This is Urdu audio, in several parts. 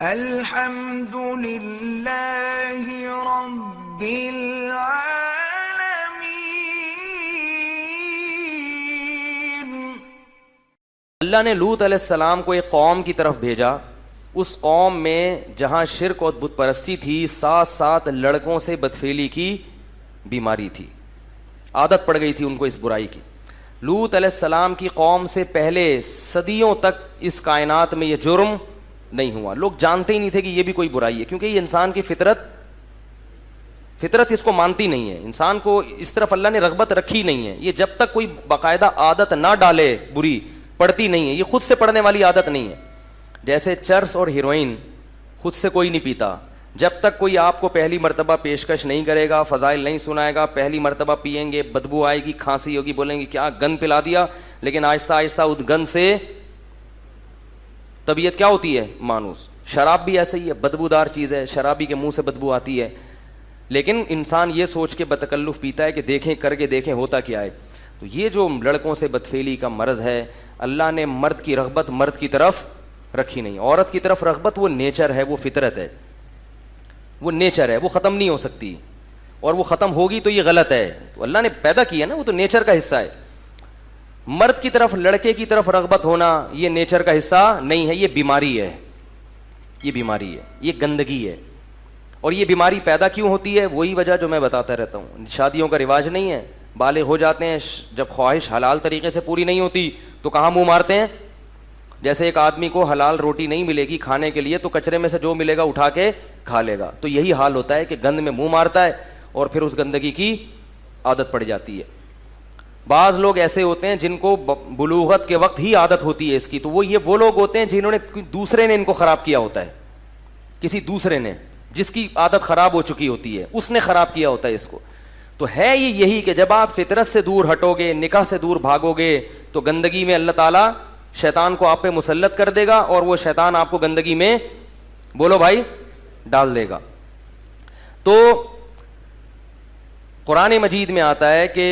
الحمد للہ رب العالمین۔ اللہ نے لوط علیہ السلام کو ایک قوم کی طرف بھیجا۔ اس قوم میں جہاں شرک اور بت پرستی تھی، ساتھ ساتھ لڑکوں سے بدفعلی کی بیماری تھی، عادت پڑ گئی تھی ان کو اس برائی کی۔ لوط علیہ السلام کی قوم سے پہلے صدیوں تک اس کائنات میں یہ جرم نہیں ہوا، لوگ جانتے ہی نہیں تھے کہ یہ بھی کوئی برائی ہے، کیونکہ یہ انسان کی فطرت اس کو مانتی نہیں ہے، انسان کو اس طرف اللہ نے رغبت رکھی نہیں ہے۔ یہ جب تک کوئی باقاعدہ عادت نہ ڈالے بری، پڑتی نہیں ہے، یہ خود سے پڑنے والی عادت نہیں ہے۔ جیسے چرس اور ہیروئن خود سے کوئی نہیں پیتا، جب تک کوئی آپ کو پہلی مرتبہ پیشکش نہیں کرے گا، فضائل نہیں سنائے گا، پہلی مرتبہ پئیں گے، بدبو آئے گی، کھانسی ہوگی، بولیں گے کیا گند پلا دیا، لیکن آہستہ آہستہ اس گند سے طبیعت کیا ہوتی ہے؟ مانوس۔ شراب بھی ایسے ہی ہے، بدبودار چیز ہے، شرابی کے منہ سے بدبو آتی ہے، لیکن انسان یہ سوچ کے بتکلف پیتا ہے کہ دیکھیں، کر کے دیکھیں ہوتا کیا ہے۔ تو یہ جو لڑکوں سے بدفعلی کا مرض ہے، اللہ نے مرد کی رغبت مرد کی طرف رکھی نہیں، عورت کی طرف رغبت وہ نیچر ہے، وہ فطرت ہے، وہ نیچر ہے، وہ ختم نہیں ہو سکتی، اور وہ ختم ہوگی تو یہ غلط ہے۔ تو اللہ نے پیدا کیا نا، وہ تو نیچر کا حصہ ہے۔ مرد کی طرف، لڑکے کی طرف رغبت ہونا یہ نیچر کا حصہ نہیں ہے، یہ بیماری ہے، یہ بیماری ہے، یہ گندگی ہے۔ اور یہ بیماری پیدا کیوں ہوتی ہے؟ وہی وجہ جو میں بتاتا رہتا ہوں، شادیوں کا رواج نہیں ہے، بالغ ہو جاتے ہیں، جب خواہش حلال طریقے سے پوری نہیں ہوتی تو کہاں منہ مارتے ہیں؟ جیسے ایک آدمی کو حلال روٹی نہیں ملے گی کھانے کے لیے تو کچرے میں سے جو ملے گا اٹھا کے کھا لے گا، تو یہی حال ہوتا ہے کہ گند میں منہ مارتا ہے اور پھر اس گندگی کی عادت پڑ جاتی ہے۔ بعض لوگ ایسے ہوتے ہیں جن کو بلوغت کے وقت ہی عادت ہوتی ہے اس کی، تو وہ لوگ ہوتے ہیں جنہوں نے دوسرے نے ان کو خراب کیا ہوتا ہے، کسی دوسرے نے جس کی عادت خراب ہو چکی ہوتی ہے اس نے خراب کیا ہوتا ہے اس کو۔ تو ہے یہ یہی کہ جب آپ فطرت سے دور ہٹو گے، نکاح سے دور بھاگو گے، تو گندگی میں اللہ تعالیٰ شیطان کو آپ پہ مسلط کر دے گا، اور وہ شیطان آپ کو گندگی میں، بولو بھائی، ڈال دے گا۔ تو قرآن مجید میں آتا ہے کہ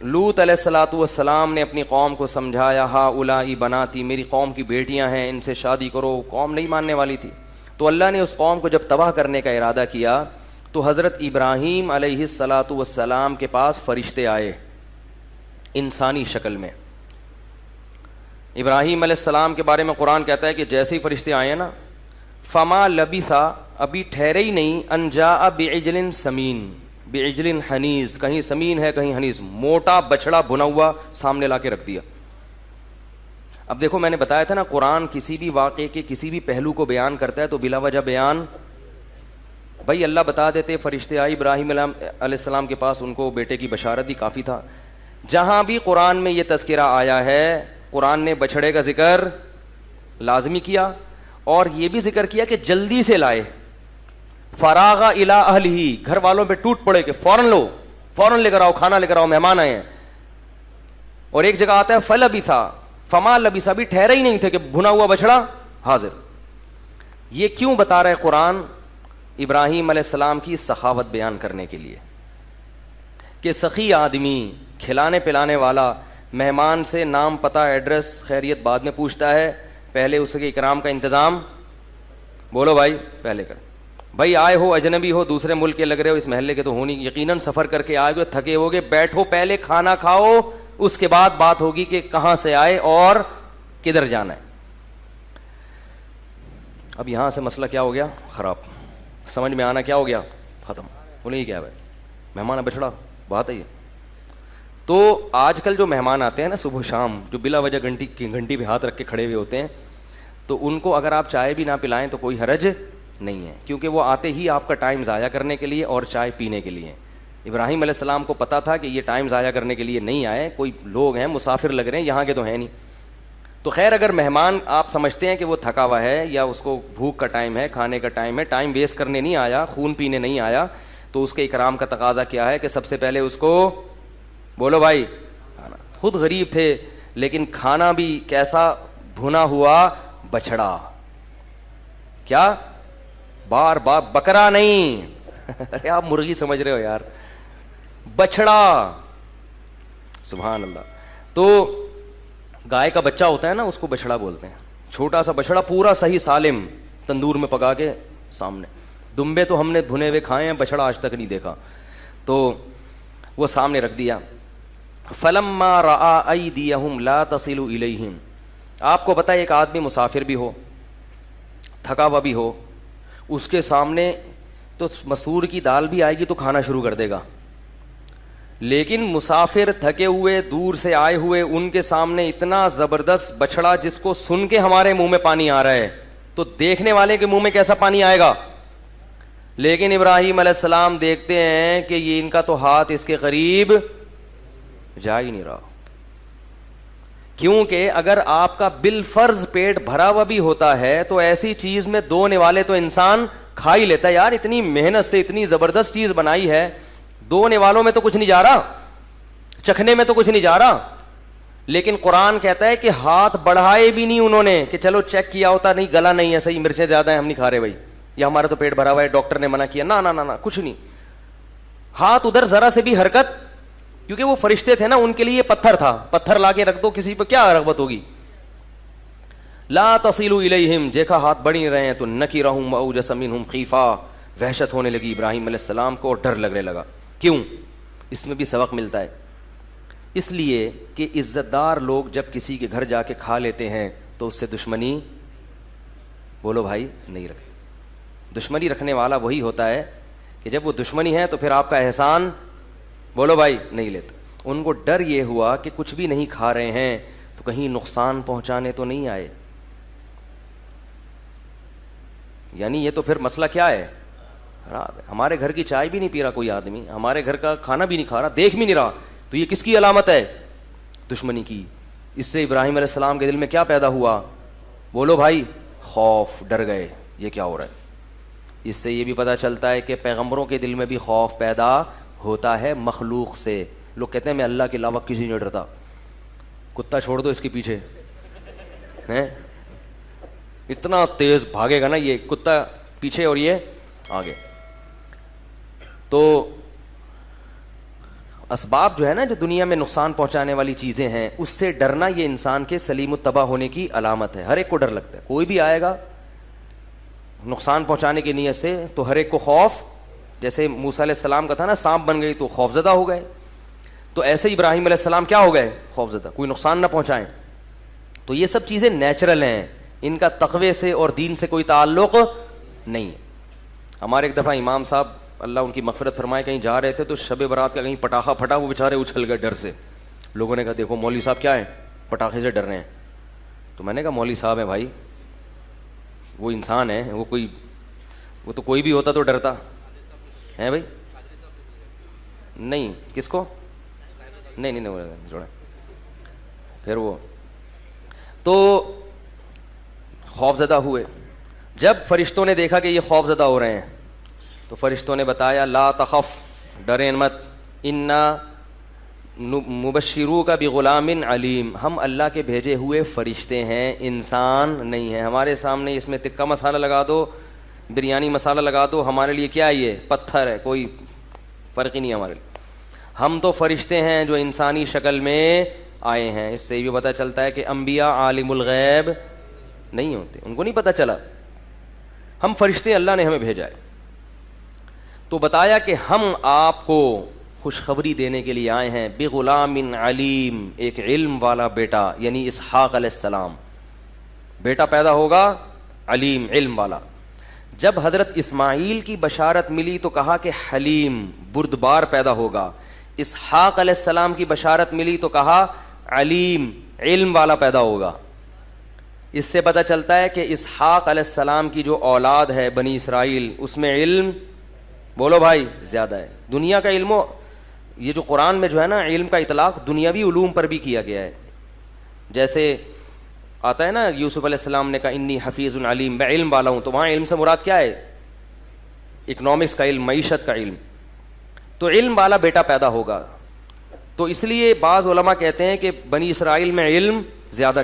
لوط علیہ الصلاۃ والسلام نے اپنی قوم کو سمجھایا، ہا اولائی بناتی، میری قوم کی بیٹیاں ہیں، ان سے شادی کرو۔ قوم نہیں ماننے والی تھی، تو اللہ نے اس قوم کو جب تباہ کرنے کا ارادہ کیا تو حضرت ابراہیم علیہ الصلاۃ والسلام کے پاس فرشتے آئے انسانی شکل میں۔ ابراہیم علیہ السلام کے بارے میں قرآن کہتا ہے کہ جیسے ہی فرشتے آئے نا، فما لبثا، ابھی ٹھہرے ہی نہیں، ان جاء بعجل سمین، بعجل حنیز، کہیں سمین ہے کہیں حنیز، موٹا بچڑا بھنا ہوا سامنے لا کے رکھ دیا۔ اب دیکھو، میں نے بتایا تھا نا، قرآن کسی بھی واقعے کے کسی بھی پہلو کو بیان کرتا ہے تو بلا وجہ بیان، بھائی اللہ بتا دیتے فرشتے آئے ابراہیم علیہ السلام کے پاس، ان کو بیٹے کی بشارت دی، کافی تھا۔ جہاں بھی قرآن میں یہ تذکرہ آیا ہے، قرآن نے بچڑے کا ذکر لازمی کیا، اور یہ بھی ذکر کیا کہ جلدی سے لائے۔ فراغ الی اہلہ، گھر والوں پہ ٹوٹ پڑے کہ فوراً لو، فوراً لے کر آؤ، کھانا لے کر آؤ، مہمان آئے ہیں۔ اور ایک جگہ آتا ہے فلبثا، فما لبثا، بھی ٹھہرے ہی نہیں تھے کہ بھنا ہوا بچڑا حاضر۔ یہ کیوں بتا رہے قرآن؟ ابراہیم علیہ السلام کی سخاوت بیان کرنے کے لیے، کہ سخی آدمی، کھلانے پلانے والا، مہمان سے نام پتہ ایڈریس خیریت بعد میں پوچھتا ہے، پہلے اس کے اکرام کا انتظام، بولو بھائی، پہلے کر۔ بھائی آئے ہو، اجنبی ہو، دوسرے ملک کے لگ رہے ہو، اس محلے کے تو ہونی، یقیناً سفر کر کے آئے ہو، تھکے ہوگے، بیٹھو، پہلے کھانا کھاؤ، اس کے بعد بات ہوگی کہ کہاں سے آئے اور کدھر جانا ہے۔ اب یہاں سے مسئلہ کیا ہو گیا؟ خراب، سمجھ میں آنا کیا ہو گیا؟ ختم۔ بولے یہ کیا ہے بھائی؟ مہمان بچڑا، بات ہے یہ۔ تو آج کل جو مہمان آتے ہیں نا صبح شام، جو بلا وجہ گھنٹی پہ ہاتھ رکھ کے کھڑے ہوئے ہوتے ہیں، تو ان کو اگر آپ چائے بھی نہ پلائیں تو کوئی حرج نہیں ہے، کیونکہ وہ آتے ہی آپ کا ٹائم ضائع کرنے کے لیے اور چائے پینے کے لیے۔ ابراہیم علیہ السلام کو پتا تھا کہ یہ ٹائم ضائع کرنے کے لیے نہیں آئے، کوئی لوگ ہیں مسافر لگ رہے ہیں، یہاں کے تو ہیں نہیں۔ تو خیر، اگر مہمان آپ سمجھتے ہیں کہ وہ تھکا ہوا ہے یا اس کو بھوک کا ٹائم ہے، کھانے کا ٹائم ہے، ٹائم ویسٹ کرنے نہیں آیا، خون پینے نہیں آیا، تو اس کے اکرام کا تقاضا کیا ہے کہ سب سے پہلے اس کو، بولو بھائی، کھانا۔ خود غریب تھے لیکن کھانا بھی کیسا؟ بھنا ہوا بچڑا۔ کیا؟ بار بار بکرا نہیں، ارے آپ مرغی سمجھ رہے ہو یار، بچڑا، سبحان اللہ۔ تو گائے کا بچہ ہوتا ہے نا، اس کو بچڑا بولتے ہیں، چھوٹا سا بچڑا، پورا صحیح سالم، تندور میں پکا کے سامنے. دمبے تو ہم نے بھنے ہوئے کھائے ہیں, بچڑا آج تک نہیں دیکھا. تو وہ سامنے رکھ دیا. فلما رأى أيديهم لا تصل إليهم. آپ کو پتہ ہے ایک آدمی مسافر بھی ہو, تھکا ہوا بھی ہو, اس کے سامنے تو مسور کی دال بھی آئے گی تو کھانا شروع کر دے گا, لیکن مسافر تھکے ہوئے دور سے آئے ہوئے ان کے سامنے اتنا زبردست بچڑا جس کو سن کے ہمارے منہ میں پانی آ رہا ہے تو دیکھنے والے کے منہ میں کیسا پانی آئے گا. لیکن ابراہیم علیہ السلام دیکھتے ہیں کہ یہ ان کا تو ہاتھ اس کے قریب جا ہی نہیں رہا, کیونکہ اگر آپ کا بالفرض پیٹ بھرا ہوا بھی ہوتا ہے تو ایسی چیز میں 2 نوالے تو انسان کھا ہی لیتا ہے. یار اتنی محنت سے اتنی زبردست چیز بنائی ہے, 2 نوالوں میں تو کچھ نہیں جا رہا, چکھنے میں تو کچھ نہیں جا رہا. لیکن قرآن کہتا ہے کہ ہاتھ بڑھائے بھی نہیں انہوں نے کہ چلو چیک کیا ہوتا, نہیں گلا نہیں ہے صحیح, مرچیں زیادہ ہیں ہم نہیں کھا رہے بھائی, یا ہمارا تو پیٹ بھرا ہوا ہے ڈاکٹر نے منع کیا, نہ کچھ نہیں. ہاتھ ادھر ذرا سے بھی حرکت, کیونکہ وہ فرشتے تھے نا, ان کے لیے یہ پتھر تھا, پتھر لا کے رکھ دو کسی پہ کیا رغبت ہوگی. لا تصلوا الیہم, دیکھا ہاتھ بڑھ نہیں رہے ہیں تو نکرہم واوجس منہم خیفہ, وحشت ہونے لگی ابراہیم علیہ السلام کو اور ڈر لگنے لگا. کیوں؟ اس میں بھی سبق ملتا ہے. اس لیے کہ عزت دار لوگ جب کسی کے گھر جا کے کھا لیتے ہیں تو اس سے دشمنی, بولو بھائی, نہیں رکھتے. دشمنی رکھنے والا وہی ہوتا ہے کہ جب وہ دشمنی ہے تو پھر آپ کا احسان, بولو بھائی, نہیں لیتا. ان کو ڈر یہ ہوا کہ کچھ بھی نہیں کھا رہے ہیں تو کہیں نقصان پہنچانے تو نہیں آئے. یعنی یہ تو پھر مسئلہ کیا ہے, ہمارے گھر کی چائے بھی نہیں پی رہا کوئی آدمی, ہمارے گھر کا کھانا بھی نہیں کھا رہا, دیکھ بھی نہیں رہا, تو یہ کس کی علامت ہے؟ دشمنی کی. اس سے ابراہیم علیہ السلام کے دل میں کیا پیدا ہوا, بولو بھائی, خوف, ڈر گئے یہ کیا ہو رہا ہے. اس سے یہ بھی پتہ چلتا ہے کہ پیغمبروں کے دل میں بھی خوف پیدا ہوتا ہے مخلوق سے. لوگ کہتے ہیں میں اللہ کے علاوہ کسی نہیں ڈرتا, کتا چھوڑ دو اس کے پیچھے, اتنا تیز بھاگے گا نا یہ کتا پیچھے اور یہ آگے. تو اسباب جو ہے نا, جو دنیا میں نقصان پہنچانے والی چیزیں ہیں, اس سے ڈرنا یہ انسان کے سلیم الطبع ہونے کی علامت ہے. ہر ایک کو ڈر لگتا ہے, کوئی بھی آئے گا نقصان پہنچانے کی نیت سے تو ہر ایک کو خوف, جیسے موسیٰ علیہ السلام کا تھا نا, سانپ بن گئی تو خوف زدہ ہو گئے, تو ایسے ہی ابراہیم علیہ السلام کیا ہو گئے, خوف زدہ, کوئی نقصان نہ پہنچائیں. تو یہ سب چیزیں نیچرل ہیں, ان کا تقوی سے اور دین سے کوئی تعلق نہیں ہے. ہمارے ایک دفعہ امام صاحب اللہ ان کی مغفرت فرمائے کہیں جا رہے تھے تو شب برات کا کہیں پٹاخہ پھٹا, وہ بیچارے اچھل گئے ڈر سے. لوگوں نے کہا دیکھو مولوی صاحب کیا ہے, پٹاخے سے ڈر رہے ہیں. تو میں نے کہا مولوی صاحب ہیں بھائی, وہ انسان ہے, وہ تو کوئی بھی ہوتا تو ڈرتا ہے بھائی. نہیں کس کو, نہیں جوڑا. پھر وہ تو خوف زدہ ہوئے. جب فرشتوں نے دیکھا کہ یہ خوف زدہ ہو رہے ہیں تو فرشتوں نے بتایا لا تخف, ڈریں مت, انا مبشروک بغلام علیم, ہم اللہ کے بھیجے ہوئے فرشتے ہیں, انسان نہیں ہیں. ہمارے سامنے اس میں تکہ مسالہ لگا دو, بریانی مسالہ لگا دو, ہمارے لیے کیا ہے, یہ پتھر ہے, کوئی فرق ہی نہیں ہمارے لیے. ہم تو فرشتے ہیں جو انسانی شکل میں آئے ہیں. اس سے یہ بھی پتہ چلتا ہے کہ انبیاء عالم الغیب نہیں ہوتے, ان کو نہیں پتہ چلا. ہم فرشتے اللہ نے ہمیں بھیجا ہے. تو بتایا کہ ہم آپ کو خوشخبری دینے کے لیے آئے ہیں بغلام علیم, ایک علم والا بیٹا, یعنی اسحاق علیہ السلام بیٹا پیدا ہوگا, علیم, علم والا. جب حضرت اسماعیل کی بشارت ملی تو کہا کہ حلیم, بردبار پیدا ہوگا. اسحاق علیہ السلام کی بشارت ملی تو کہا علیم, علم والا پیدا ہوگا. اس سے پتہ چلتا ہے کہ اسحاق علیہ السلام کی جو اولاد ہے بنی اسرائیل, اس میں علم, بولو بھائی, زیادہ ہے. دنیا کا علم, یہ جو قرآن میں جو ہے نا علم کا اطلاق دنیاوی علوم پر بھی کیا گیا ہے. جیسے آتا ہے نا یوسف علیہ السلام نے کہا انی حفیظ علیم, میں علم والا ہوں, تو وہاں علم سے مراد کیا ہے, اکنامکس کا علم, معیشت کا علم. تو علم والا بیٹا پیدا ہوگا. تو اس لیے بعض علماء کہتے ہیں کہ بنی اسرائیل میں علم زیادہ